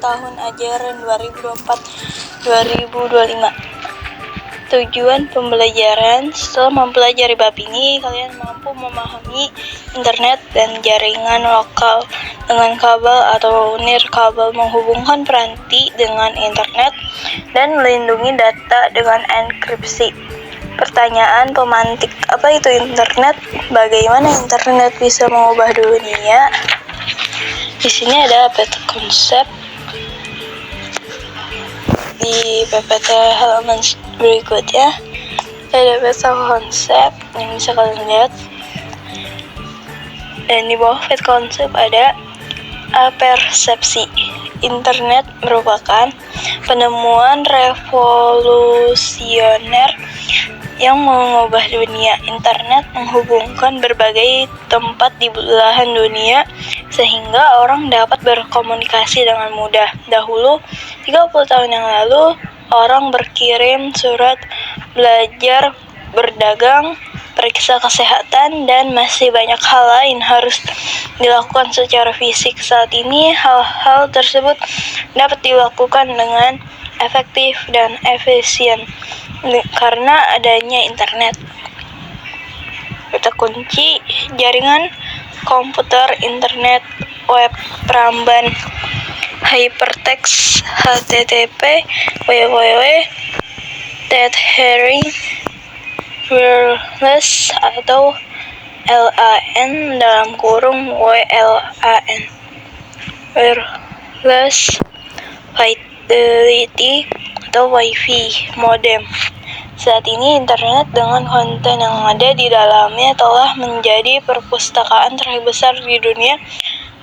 tahun ajaran 2024-2025. Tujuan pembelajaran: setelah mempelajari bab ini, kalian mampu memahami internet dan jaringan lokal dengan kabel atau nirkabel, menghubungkan peranti dengan internet, dan melindungi data dengan enkripsi. Pertanyaan pemantik: apa itu internet? Bagaimana internet bisa mengubah dunia? Di sini ada peta konsep di PPT halaman berikutnya. Ada peta konsep yang bisa kalian lihat, dan di bawah peta konsep ada persepsi. Internet merupakan penemuan revolusioner yang mengubah dunia. Internet menghubungkan berbagai tempat di belahan dunia sehingga orang dapat berkomunikasi dengan mudah. Dahulu, 30 tahun yang lalu, orang berkirim surat, belajar, berdagang, periksa kesehatan, dan masih banyak hal lain harus dilakukan secara fisik. Saat ini, hal-hal tersebut dapat dilakukan dengan efektif dan efisien karena adanya internet. Kata kunci: jaringan komputer, internet, web, peramban, hypertext, HTTP, www, tethering, wireless atau LAN (WLAN), wireless fidelity atau Wi-Fi, modem. Saat ini internet dengan konten yang ada di dalamnya telah menjadi perpustakaan terbesar di dunia,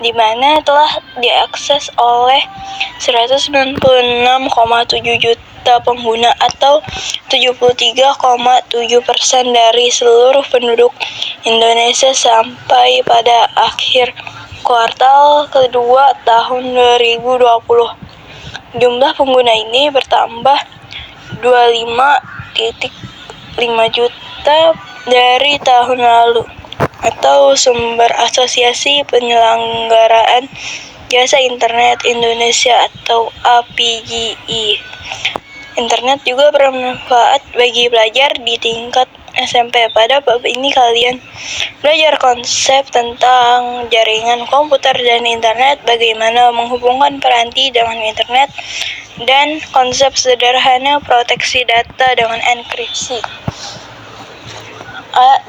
di mana telah diakses oleh 196,7 juta pengguna atau 73,7% dari seluruh penduduk Indonesia sampai pada akhir kuartal kedua tahun 2020. Jumlah pengguna ini bertambah 25,5 juta dari tahun lalu, atau sumber Asosiasi Penyelenggaraan Jasa Internet Indonesia atau APJI. Internet juga bermanfaat bagi pelajar di tingkat SMP. Pada bab ini kalian belajar konsep tentang jaringan komputer dan internet, bagaimana menghubungkan peranti dengan internet, dan konsep sederhana proteksi data dengan enkripsi.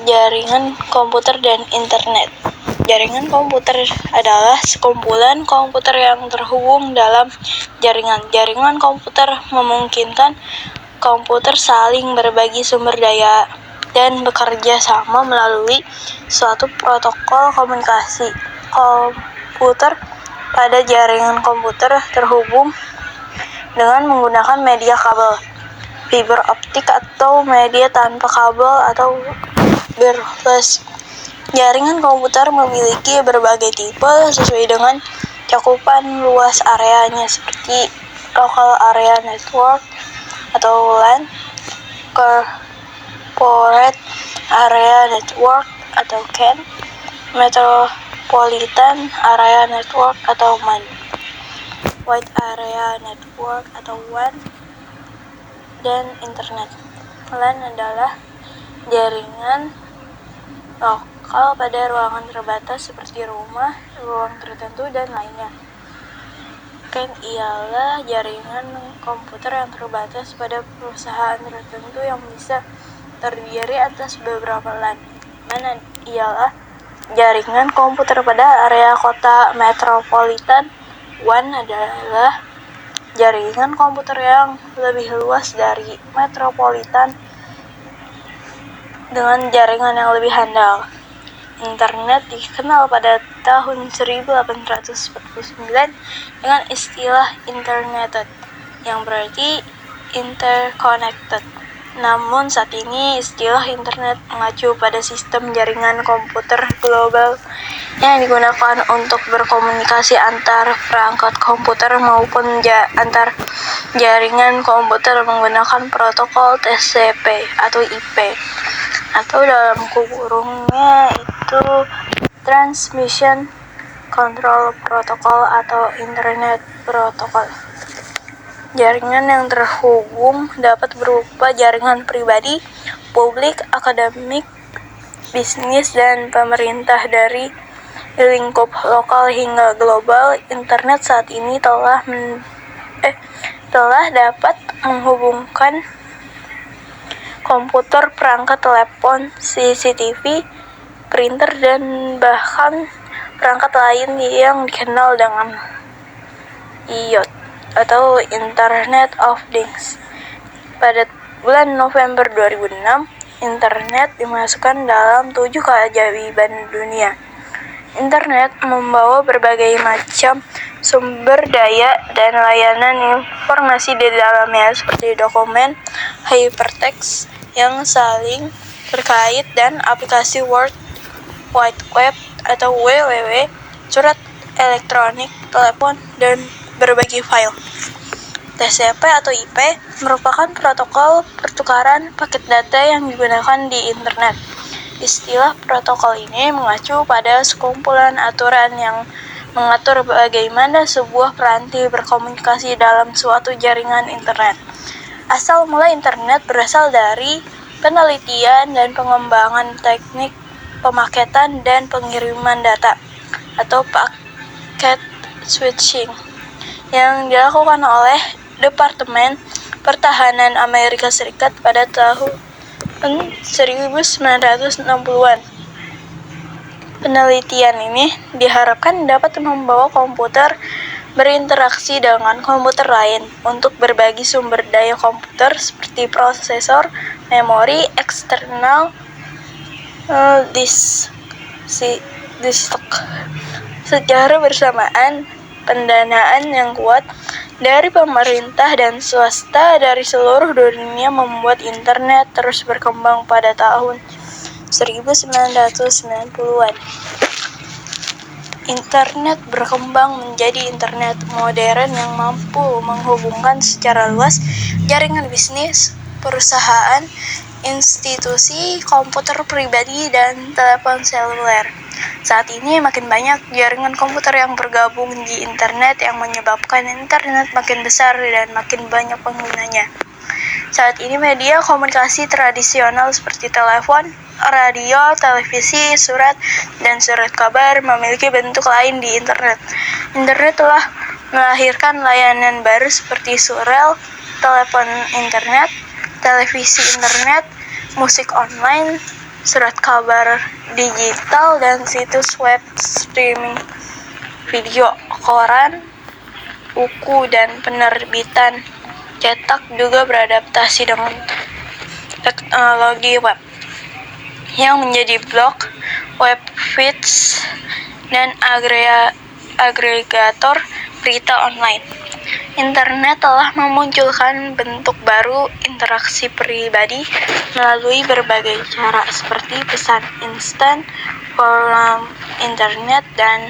Jaringan komputer dan internet. Jaringan komputer adalah sekumpulan komputer yang terhubung dalam jaringan. Jaringan komputer memungkinkan komputer saling berbagi sumber daya dan bekerja sama melalui suatu protokol komunikasi. Komputer pada jaringan komputer terhubung dengan menggunakan media kabel, fiber optik, atau media tanpa kabel atau wireless. Jaringan komputer memiliki berbagai tipe sesuai dengan cakupan luas areanya, seperti Local Area Network atau LAN, Corporate Area Network atau CAN, Metropolitan Area Network atau MAN, Wide Area Network atau WAN, dan Internet. LAN adalah jaringan lokal pada ruangan terbatas seperti rumah, ruang tertentu, dan lainnya. CAN ialah jaringan komputer yang terbatas pada perusahaan tertentu yang bisa terdiri atas beberapa LAN. MAN ialah jaringan komputer pada area kota metropolitan. WAN adalah jaringan komputer yang lebih luas dari metropolitan dengan jaringan yang lebih handal. Internet dikenal pada tahun 1849 dengan istilah interneted, yang berarti interconnected. Namun saat ini istilah internet mengacu pada sistem jaringan komputer global yang digunakan untuk berkomunikasi antar perangkat komputer maupun antar jaringan komputer menggunakan protokol TCP atau IP, atau dalam kurungnya itu Transmission control protokol atau internet protokol. Jaringan yang terhubung dapat berupa jaringan pribadi, publik, akademik, bisnis, dan pemerintah dari lingkup lokal hingga global. Internet saat ini telah dapat menghubungkan komputer, perangkat telepon, CCTV, printer, dan bahkan perangkat lain yang dikenal dengan IoT atau Internet of Things. Pada bulan November 2006, internet dimasukkan dalam 7 keajaiban dunia. Internet membawa berbagai macam sumber daya dan layanan informasi di dalamnya seperti dokumen, hypertext yang saling terkait, dan aplikasi World Wide Web atau WWW, surat elektronik, telepon, dan berbagi file. TCP atau IP merupakan protokol pertukaran paket data yang digunakan di internet. Istilah protokol ini mengacu pada sekumpulan aturan yang mengatur bagaimana sebuah peranti berkomunikasi dalam suatu jaringan internet. Asal mula internet berasal dari penelitian dan pengembangan teknik pemaketan dan pengiriman data atau packet switching yang dilakukan oleh Departemen Pertahanan Amerika Serikat pada tahun 1960-an. Penelitian ini diharapkan dapat membawa komputer berinteraksi dengan komputer lain untuk berbagi sumber daya komputer seperti prosesor, memori, eksternal disk. Secara bersamaan, pendanaan yang kuat dari pemerintah dan swasta dari seluruh dunia membuat internet terus berkembang pada tahun 1990-an. Internet berkembang menjadi internet modern yang mampu menghubungkan secara luas jaringan bisnis, perusahaan, institusi, komputer pribadi, dan telepon seluler. Saat ini makin banyak jaringan komputer yang bergabung di internet yang menyebabkan internet makin besar dan makin banyak penggunanya. Saat ini media komunikasi tradisional seperti telepon, radio, televisi, surat, dan surat kabar memiliki bentuk lain di internet. Internet telah melahirkan layanan baru seperti surel, telepon internet, televisi internet, musik online, surat kabar digital, dan situs web streaming video, koran, buku, dan penerbitan cetak juga beradaptasi dengan teknologi web yang menjadi blog, web feeds, dan agregator berita online. Internet telah memunculkan bentuk baru interaksi pribadi melalui berbagai cara seperti pesan instan, forum internet, dan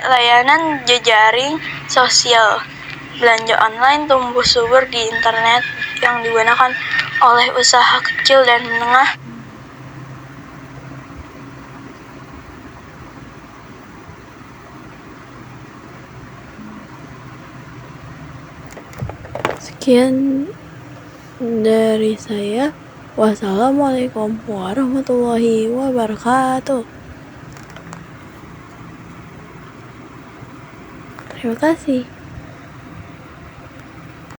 layanan jejaring sosial. Belanja online tumbuh subur di internet yang digunakan oleh usaha kecil dan menengah. Sekian dari saya. Wassalamualaikum warahmatullahi wabarakatuh. Terima kasih.